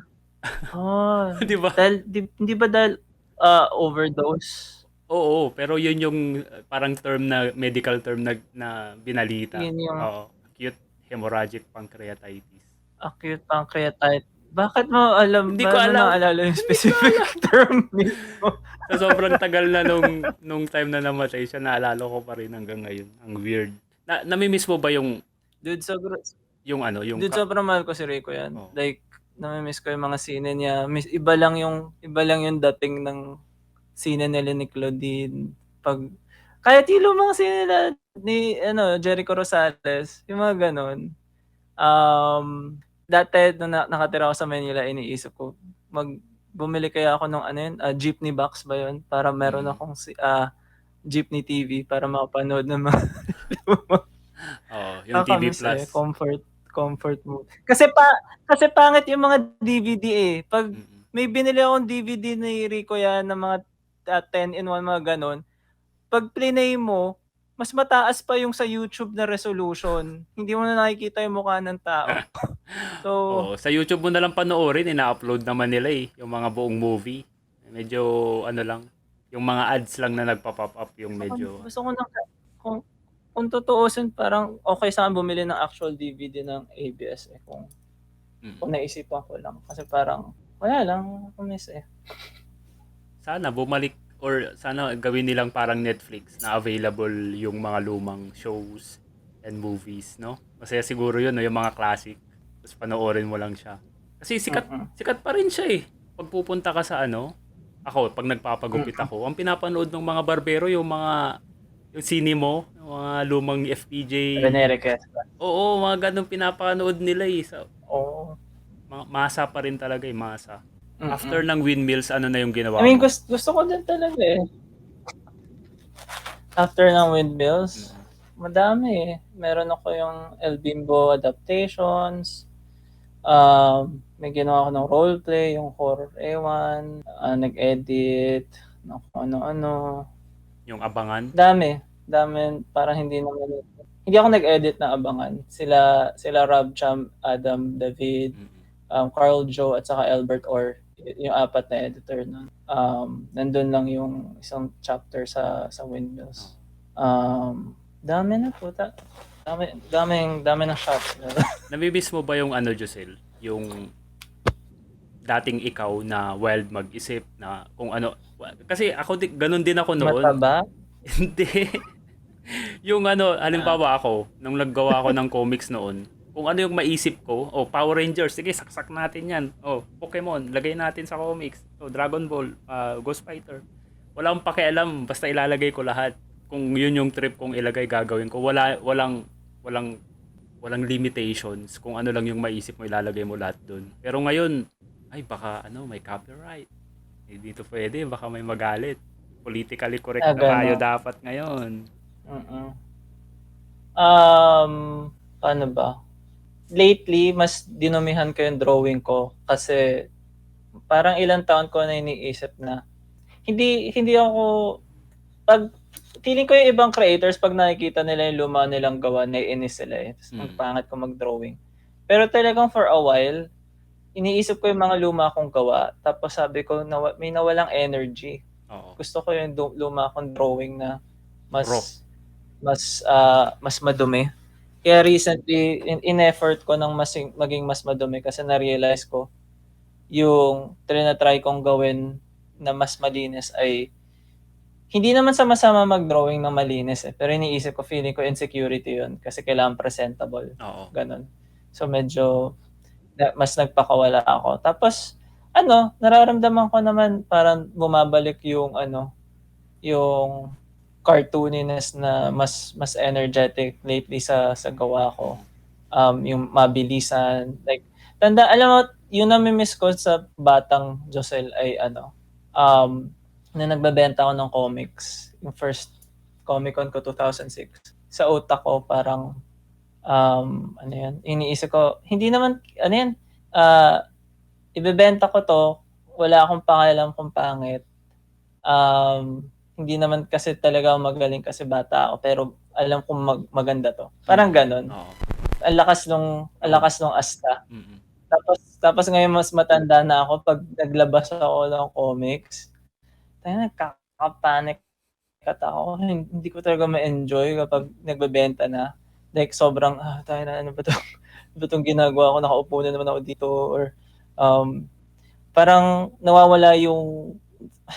Oh, Di ba? hindi ba dahil overdose? Oo, pero yun yung parang term na medical term na binalita. Yun yung Oo, acute hemorrhagic pancreatitis. acute pancreatitis. Bakit mo alam? Hindi ko Bakit mo alam. naalala yung specific term mismo? Sa sobrang tagal na nung time na namatay siya, naalala ko pa rin hanggang ngayon. Ang weird. Namimiss mo ba yung Dude, yung sobrang mahal ko si Rico yan. Oh. Like, namimiss ko yung mga sine niya. Iba lang yung dating ng sine nila ni Claudine. Kahit yung lumang sine nila ni Jericho Rosales, yung mga ganon. Dati nung nakatira ako sa Manila, iniisip ko, bumili kaya ako ng jeepney box ba yun? Para meron akong jeepney TV para makapanood ng mga yung TV Nakakamiss Plus. Comfort mo. Kasi pangit yung mga DVD eh. Pag may binili akong DVD ni Rico yan ng mga 10-in-1 mga ganon, pag plinay mo, mas mataas pa yung sa YouTube na resolution. Hindi mo na nakikita yung mukha ng tao. So, sa YouTube mo na lang panoorin, ina-upload naman nila eh, yung mga buong movie. Medyo lang, yung mga ads lang na nagpa-pop up yung medyo. gusto ko kung tutuusin, parang okay sa akin bumili ng actual DVD ng ABS eh, kung naisipan ko lang. Kasi parang, wala lang, miss eh. Sana bumalik or sana gawin nilang parang Netflix na available yung mga lumang shows and movies, no? Masaya siguro yun, no? Yung mga classic. Tapos panoorin mo lang siya. Kasi sikat pa rin siya eh. Pag pupunta ka sa ako, pag nagpapagupit ako, ang pinapanood ng mga barbero yung sine mo, yung mga lumang FPJ. Rene Requesta. Oo, mga ganun pinapanood nila eh. So, Oo. masa pa rin talaga eh, masa. After ng windmills, ano na yung ginawa I mean, mo? gusto ko din talaga eh. After ng windmills, madami eh. Meron ako yung El Bimbo adaptations. May ginawa ako ng roleplay, yung Horror Ewan. Nag-edit ng ano-ano. Yung Abangan? Dami, parang hindi ako nag-edit ng Abangan. Sila Rob Cham, Adam, David, Carl Joe, at saka Albert Orr, yung 4 na editor nun. Nandun lang yung isang chapter sa Windmills. Dami na po. Dami ng shots. Namimiss mo ba yung Josel? Yung dating ikaw na wild mag-isip na kung ano. Kasi ako ganun din ako noon. Mataba? Hindi. Yung halimbawa ako, nung naggawa ako ng comics noon, kung ano yung maisip ko, Power Rangers, sige, saksak natin yan. Pokemon, lagay natin sa comics. Dragon Ball, Ghost Fighter. Wala akong pakialam, basta ilalagay ko lahat. Kung yun yung trip kong ilagay, gagawin ko. Walang limitations. Kung ano lang yung maisip mo, ilalagay mo lahat dun. Pero ngayon, baka may copyright. Dito pwede, baka may magalit. Politically correct na tayo dapat ngayon. Paano ba? Lately, mas dinumihan ko yung drawing ko kasi parang ilang taon ko na iniisip na hindi ako feeling ko yung ibang creators pag nakikita nila yung luma nilang gawa, naiinis sila eh. Tapos magpangat ko mag-drawing. Pero talagang for a while, iniisip ko yung mga luma kong gawa. Tapos sabi ko, may nawalang energy. Oo. Gusto ko yung luma kong drawing na mas madumi. Kaya recently, in-effort ko ng maging mas madumi kasi na-realize ko yung trinatry kong gawin na mas malinis ay hindi naman sama-sama mag-drawing ng malinis eh. Pero iniisip ko, feeling ko insecurity yun kasi kailangan presentable. Oo. Ganon. So medyo mas nagpakawala ako. Tapos, nararamdaman ko naman parang bumabalik yung yung cartooniness na mas energetic lately sa gawa ko. Yung mabilisan. Like, alam mo, yung namimiss ko sa batang Josel ay na nagbabenta ako ng comics. Yung first Comic-Con ko 2006. sa utak ko parang ano yan, iniisip ko, hindi naman, ano yan, ibebenta ko to, wala akong pakialam kung pangit. Hindi naman kasi talaga ako magaling kasi bata ako, pero alam kong maganda to. Parang ganun. Oo. Ang lakas nung asta. Mm. Tapos ngayon mas matanda na ako, pag naglabas ako ng comics, tayo nagkaka-panic attack ako. Hindi ko talaga ma-enjoy kapag nagbebenta na. Like sobrang, tayo na, ano ba to? Ano ba tong ginagawa ko? Nakaupo na naman ako dito. Or parang nawawala yung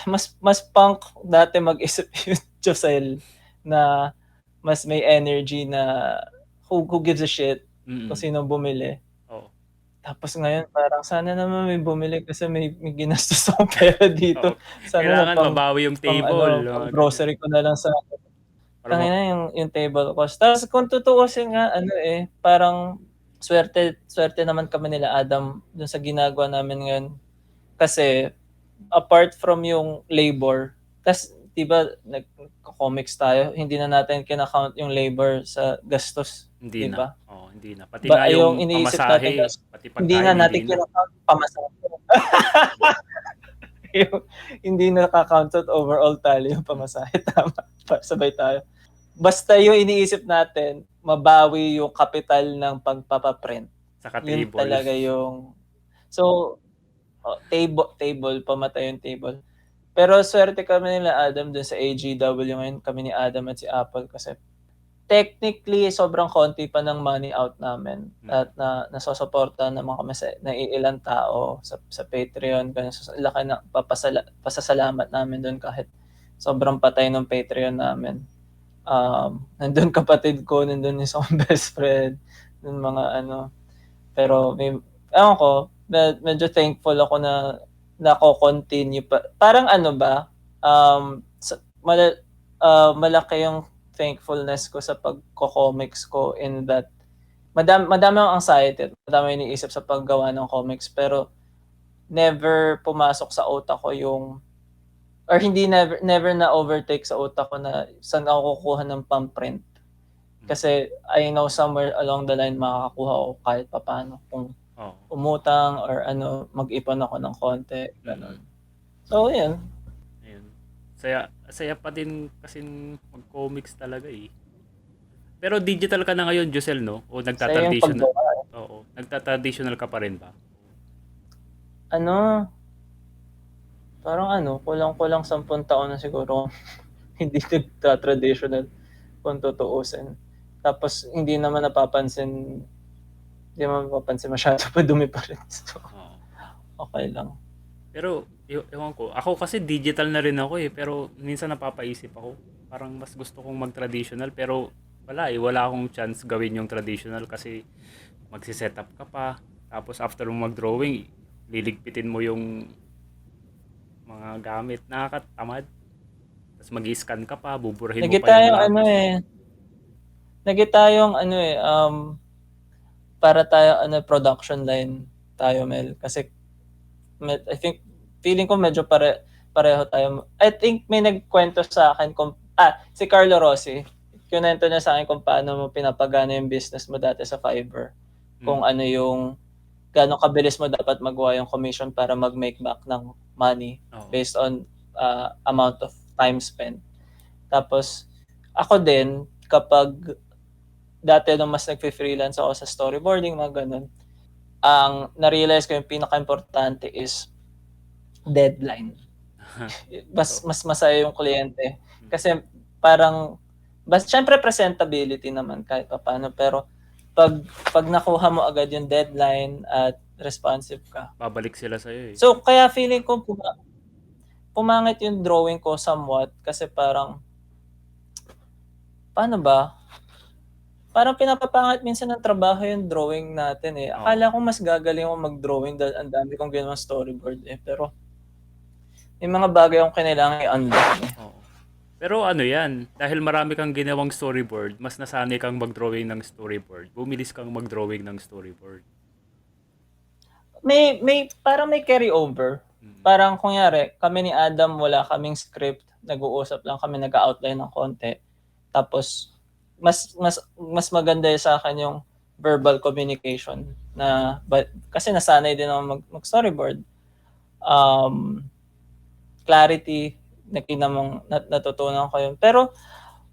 mas punk dati mag-isip yung Josel na mas may energy na who gives a shit kung sino bumili. Oo. Tapos ngayon parang sana naman may bumili kasi may ginastos akong pera dito. Oo. Sana Kailangan mabawi yung pang table. pang grocery ko na lang sa Para tangina yung table cost. Tapos kung tutuusin nga parang swerte naman kami nila Adam dun sa ginagawa namin ngayon. Kasi apart from yung labor, tas 'di ba nagko-comics tayo, hindi na natin kina-count yung labor sa gastos, Hindi 'di na. ba? Oo, hindi na. Pati nga yung iniisip natin pamasahe, pati hindi na pagkain natin hindi na. kina-count pamasahe. Yung hindi na naka-count sa overall tally yung pamasahe, tama. Sabay tayo. Basta yung iniisip natin, mabawi yung kapital ng pagpapa-print. Saka Yun table. talaga yung so table, pamatay yung table. Pero swerte kami nila Adam dun sa AGW ngayon, kami ni Adam at si Apple kasi technically sobrang konti pa ng money out namin at nasusuportahan naman kami sa naiilang tao sa Patreon, kaya laki na pasasalamat namin dun kahit sobrang patay ng Patreon namin. Nandun kapatid ko, nandun yung isang best friend, nandun mga pero ewan ko, medyo thankful ako na nako-continue pa. Parang malaki yung thankfulness ko sa pagko-comics ko in that madami akong anxiety, madami iniisip sa paggawa ng comics, pero never pumasok sa utak ko yung or hindi never na overtake sa utak ko na saan ako kukuha ng pamprint. Kasi I know somewhere along the line makakakuha ko kahit papaano kung umutang or mag-ipon ako ng konti, ganun. So, yun. Ayun. Saya pa din kasi mag-comics talaga eh. Pero digital ka na ngayon, Josel, no? O Saya yung nagta-traditional? paggawa. Oo. Nagta-traditional ka pa rin ba? Parang kulang-kulang 10 taon na siguro hindi nagta-traditional kung tutuusin. Tapos hindi naman napapansin masyado, padumi pa rin. So, okay lang. Pero, ewan ko. Ako kasi digital na rin ako eh. Pero minsan napapaisip ako. Parang mas gusto kong mag-traditional. Pero wala akong chance gawin yung traditional kasi magsiset up ka pa. Tapos after mong mag-drawing, liligpitin mo yung mga gamit. Nakakatamad. Tapos mag-i-scan ka pa, buburahin mo pa yung lapis. Nagitayong para tayo production line tayo, Mel, kasi I think feeling ko medyo pareho tayo. I think may nagkwento sa akin si Carlo Rossi. Kinento niya sa akin kung paano mo pinapagana yung business mo dati sa Fiverr. Kung gaano kabilis mo dapat magawa yung commission para mag-make back ng money based on amount of time spent. Tapos ako din, kapag dati nung mas nagfe-freelance ako sa storyboarding, mga ganun, ang na-realize ko yung pinaka-importante is deadline. Mas masaya yung kliyente. Kasi parang, syempre presentability naman kahit paano, pero pag nakuha mo agad yung deadline at responsive ka, babalik sila sa'yo eh. So, kaya feeling ko pumangit yung drawing ko somewhat kasi parang, paano ba? Parang pinapapangit minsan ng trabaho yung drawing natin eh. Akala ko mas gagaling ako mag-drawing dahil ang dami kong ginawang storyboard eh. Pero may mga bagay akong kailangan i-unlock eh. Pero yan, dahil marami kang ginawang storyboard, mas nasanay kang mag-drawing ng storyboard. Bumilis kang mag-drawing ng storyboard. Parang may carry over. Parang kunyari, kami ni Adam, wala kaming script, nag-uusap lang kami, nag-outline ng konti. Tapos mas maganda sa akin yung verbal communication na kasi nasanay din ako mag-storyboard. Clarity, natutunan ko yun. Pero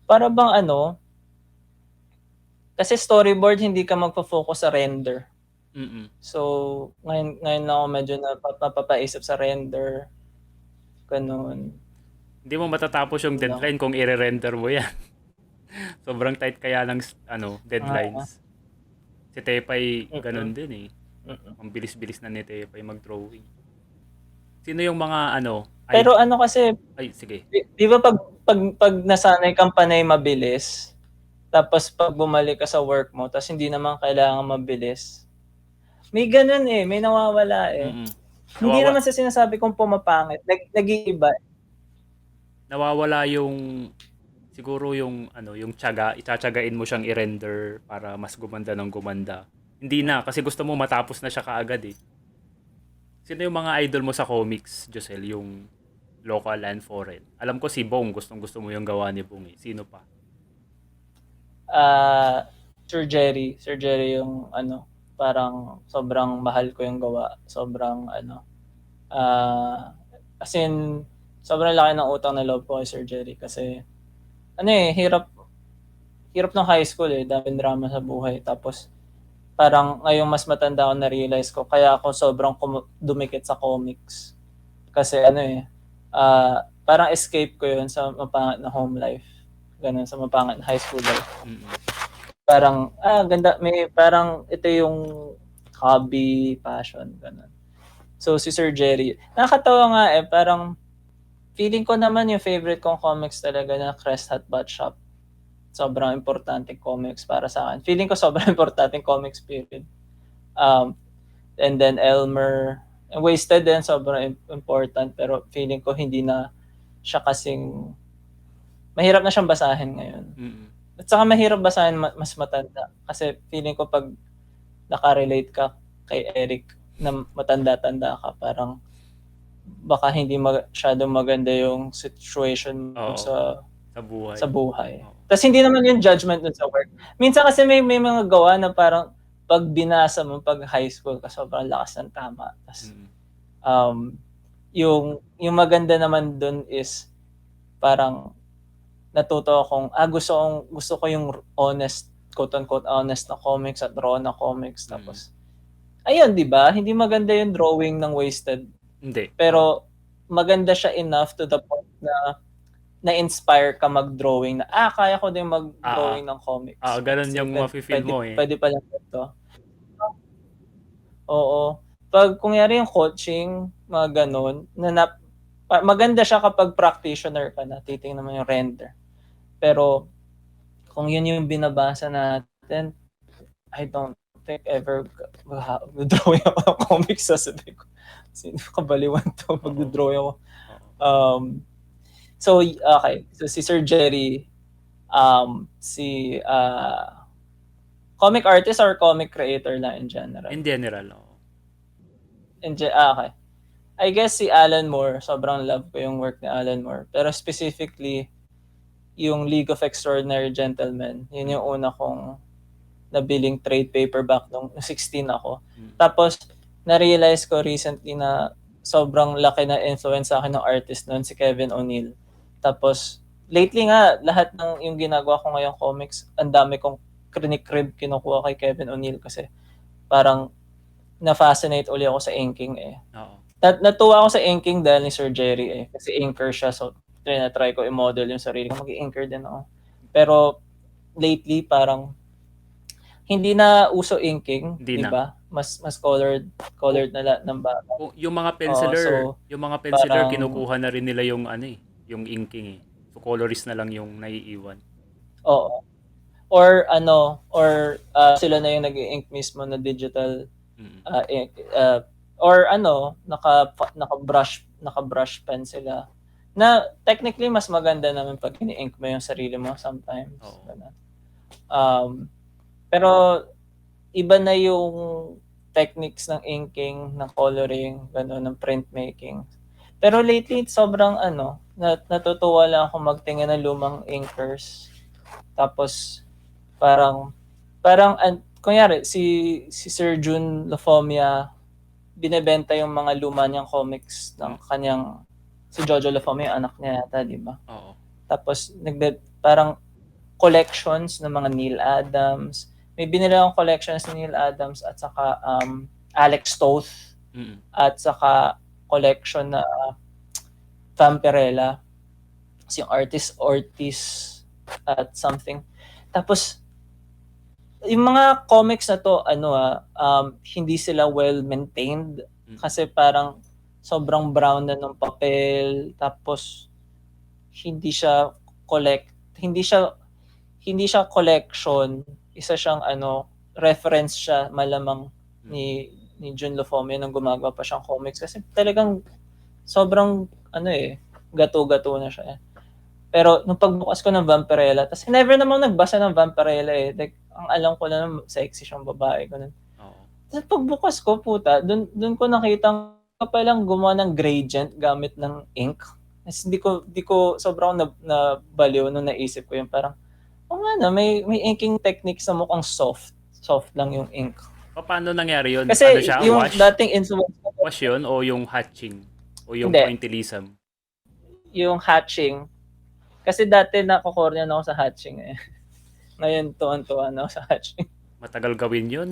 para bang kasi storyboard hindi ka magfo-focus sa render. Mm. So ngayon lang ako medyo napapaisip sa render, ganun. Hindi mo matatapos yung deadline kung i-render mo yan. Sobrang tight kaya ng deadlines. Si Tepay ganun din eh. Ang bilis-bilis na ni Tepay mag-drawing. Sino yung mga Pero kasi, ay sige. Di ba pag nasanay kang panay mabilis, tapos pag bumalik ka sa work mo, tapos hindi naman kailangan mabilis, may ganun may nawawala Mm-mm. Hindi naman sa sinasabi kong pumapangit, nag-iiba. Nawawala yung siguro yung yung tiyaga, itsatiyagain mo siyang i-render para mas gumanda ng gumanda. Hindi na kasi gusto mo matapos na siya kaagad eh. Sino yung mga idol mo sa comics, Josel, yung local and foreign? Alam ko si Bong, gustong-gusto mo yung gawa ni Bong eh. Sino pa? Sir Jerry yung parang sobrang mahal ko yung gawa. Sobrang as in, sobrang laki ng utang na loob ko kay Sir Jerry kasi hirap ng high school daming drama sa buhay. Tapos parang ngayong mas matanda ako na-realize ko, kaya ako sobrang dumikit sa comics. Kasi parang escape ko yun sa mapangit na home life. Ganun, sa mapangit na high school life. Mm-hmm. Parang, ganda, parang ito yung hobby, passion, ganun. So, si Sir Jerry, nakakatawa nga parang feeling ko naman yung favorite kong comics talaga na Crest Hot Bot Shop. Sobrang importanteng comics para sa akin. Feeling ko sobrang importanteng comics period. And then Elmer, and Wasted din, sobrang important, pero feeling ko hindi na siya kasing, mahirap na siyang basahin ngayon. Mm-hmm. At saka mahirap basahin mas matanda. Kasi feeling ko pag nakarelate ka kay Eric na matanda-tanda ka, parang baka hindi masyadong maganda yung situation mo sa buhay. Tapos hindi naman yung judgment dun sa work. Minsan kasi may mga gawa na parang pag binasa mo pag high school ka, sobrang lakas ng tama. Tapos yung maganda naman dun is parang natuto akong gusto ko yung honest, quote-unquote honest na comics at raw na comics. Tapos ayun, 'di ba? Hindi maganda yung drawing ng Wasted. Hindi. Pero maganda siya enough to the point na na-inspire ka mag-drawing na kaya ko din mag-drawing ng comics. Ganun yung mafe-feel mo Pwede pala ito. Oo. Pag kunyari yung coaching, mga ganun, maganda siya kapag practitioner ka na, titingnan mo yung render. Pero kung yun yung binabasa natin, I don't think ever mag-drawing ako ng comics, sasabi ko. Sino kabaliwan to? Mag-drawing ako. So, okay. So, si Sir Jerry, comic artist or comic creator lang in general? In general, okay. I guess si Alan Moore, sobrang love ko yung work ni Alan Moore. Pero specifically, yung League of Extraordinary Gentlemen, yun yung una kong nabiling trade paperback nung 16 ako. Tapos, na-realize ko recently na sobrang laki na influence sa akin ng artist noon, si Kevin O'Neill. Tapos, lately nga, lahat ng yung ginagawa ko ngayong comics, ang dami kong crib kinukuha kay Kevin O'Neill kasi parang na-fascinate uli ako sa inking Natuwa ako sa inking dahil ni Sir Jerry kasi inker siya, so try ko i-model yung sarili ko, mag-i-inker din ako. Pero lately parang hindi na uso inking, di ba? Mas colored na ng bata. Yung mga penciler, kinukuha na rin nila yung yung inking So colorist na lang yung naiiwan. Oo. Or sila na yung nag-ink mismo na digital ink. Or naka-brush pen sila. Na technically mas maganda naman pag ini-ink mo yung sarili mo sometimes. Pero iba na yung techniques ng inking, ng coloring, gano'n, ng printmaking. Pero lately, sobrang natutuwa lang ako magtingin ng lumang inkers. Tapos, Kunyari, si Sir Jun Lafomia, binebenta yung mga luma niyang comics ng kanyang, si Jojo Lafomia, yung anak niya yata, di ba? Oo. Tapos, parang collections ng mga Neil Adams. May binili akong collections ni Neil Adams at saka Alex Toth Mm. at saka collection na Vampirella. Kasi yung artist Ortiz at something. Tapos, yung mga comics na to, hindi sila well-maintained. Kasi parang sobrang brown na ng papel. Tapos, hindi siya hindi siya collection. Isa siyang reference siya malamang ni Jun Lofomia nung gumagawa pa siyang comics. Kasi talagang sobrang gato-gato na siya. Pero nung pagbukas ko ng Vampirella, tapos never namang nagbasa ng Vampirella eh. Like, ang alam ko na sexy siyang babae. Ganun. Oo. Tapos pagbukas ko, puta, dun ko nakita palang gumawa ng gradient gamit ng ink. Tapos di ko sobrang nabaliw nung naisip ko yun. Parang, may inking techniques na mukhang soft. Soft lang yung ink. Paano nangyari yun? Kasi ano siya? yung Wash? dating influence ko, Wash yun? O yung hatching? O yung Hindi. pointillism? yung hatching. Kasi dati nakokornea na ako sa hatching eh. Ngayon tuwan-tuwa na ako sa hatching. Matagal gawin yun.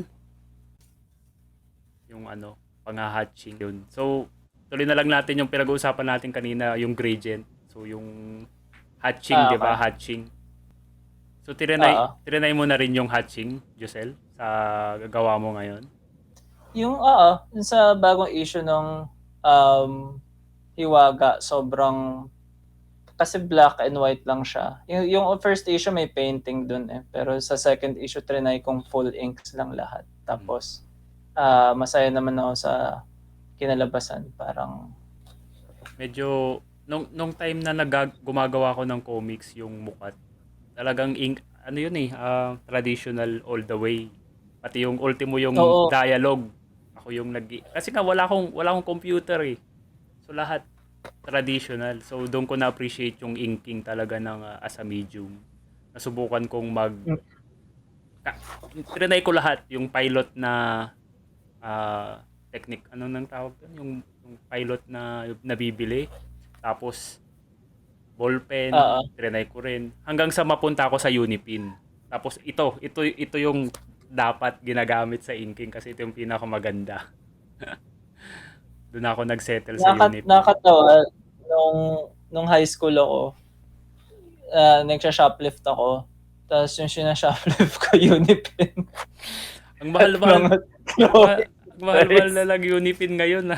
Yung pang-hatching yun. So, tuloy na lang natin yung pinag-uusapan natin kanina, yung gradient. So, yung hatching, di ba? Okay. Hatching. So, tirinay mo na rin yung hatching, Josel, sa gagawa mo ngayon? Yung sa bagong issue ng Hiwaga, sobrang kasi black and white lang siya. Yung first issue may painting dun eh. Pero sa second issue, trinay kong full inks lang lahat. Tapos, masaya naman ako sa kinalabasan. Parang, medyo, nung time na gumagawa ko ng comics, yung mukat, talagang ink, traditional all the way. Pati yung ultimo yung dialogue. Ako yung kasi nga wala akong computer eh. So lahat traditional. So doon ko na-appreciate yung inking talaga ng as a medium. Nasubukan kong trinay ko lahat. Yung pilot na technique. Ano nang tawag doon? Yung pilot na nabibili. Tapos ballpen. Trinay ko rin. Hanggang sa mapunta ako sa Unipin. Tapos ito yung dapat ginagamit sa inking kasi ito yung pinakamaganda. Doon ako nagsettle sa Unipin. Nakakatawa, nung high school ako, nagsha-shoplift ako. Tapos yung sinashoplift ko, Unipin. Ang mahal-mahal. Ang mahal-mahal na lang Unipin ngayon.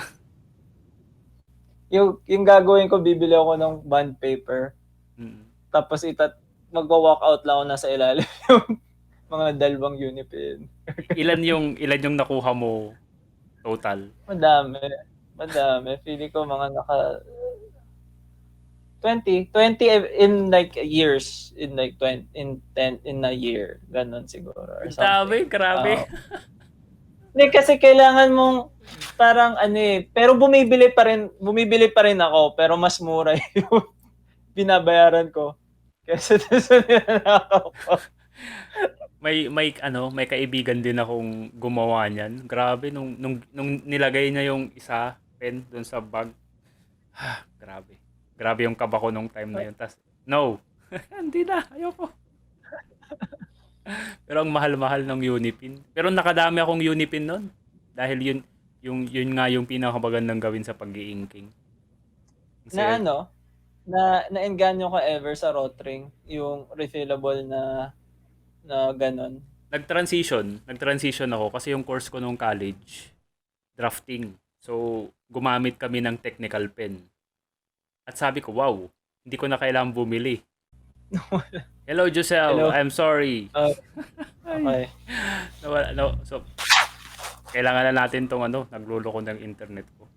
Yung gagawin ko, bibili ako ng bond paper. Tapos magwa-walk out lang ako nasa ilalim yung mga dalawang Unipin. Ilan yung nakuha mo total? Madami. Feeling ko mga 20 in like years, in like 20 in 10 in a year, ganun siguro or something. Grabe. Hindi kasi kailangan mong parang pero bumibili pa rin ako, pero mas mura yung binabayaran ko kasi sa ninanakaw ko. May kaibigan din akong gumawa niyan. Grabe nung nilagay niya yung isa pen doon sa bag. Grabe. Grabe yung kaba ko nung time na yun. Tas no. Hindi na, ayoko. Pero ang mahal-mahal ng Unipin. Pero nakadami akong Unipin noon dahil yun nga yung pinakamagandang gawin sa pag-i-inking. Na-engganyo ka ever sa Rotring, yung refillable na ganun? Nag-transition ako kasi yung course ko nung college, drafting. So, gumamit kami ng technical pen. At sabi ko, wow, hindi ko na kailangang bumili. Hello, Josel. Hello. I'm sorry. Okay. So, kailangan na natin tong nagluloko ng internet ko.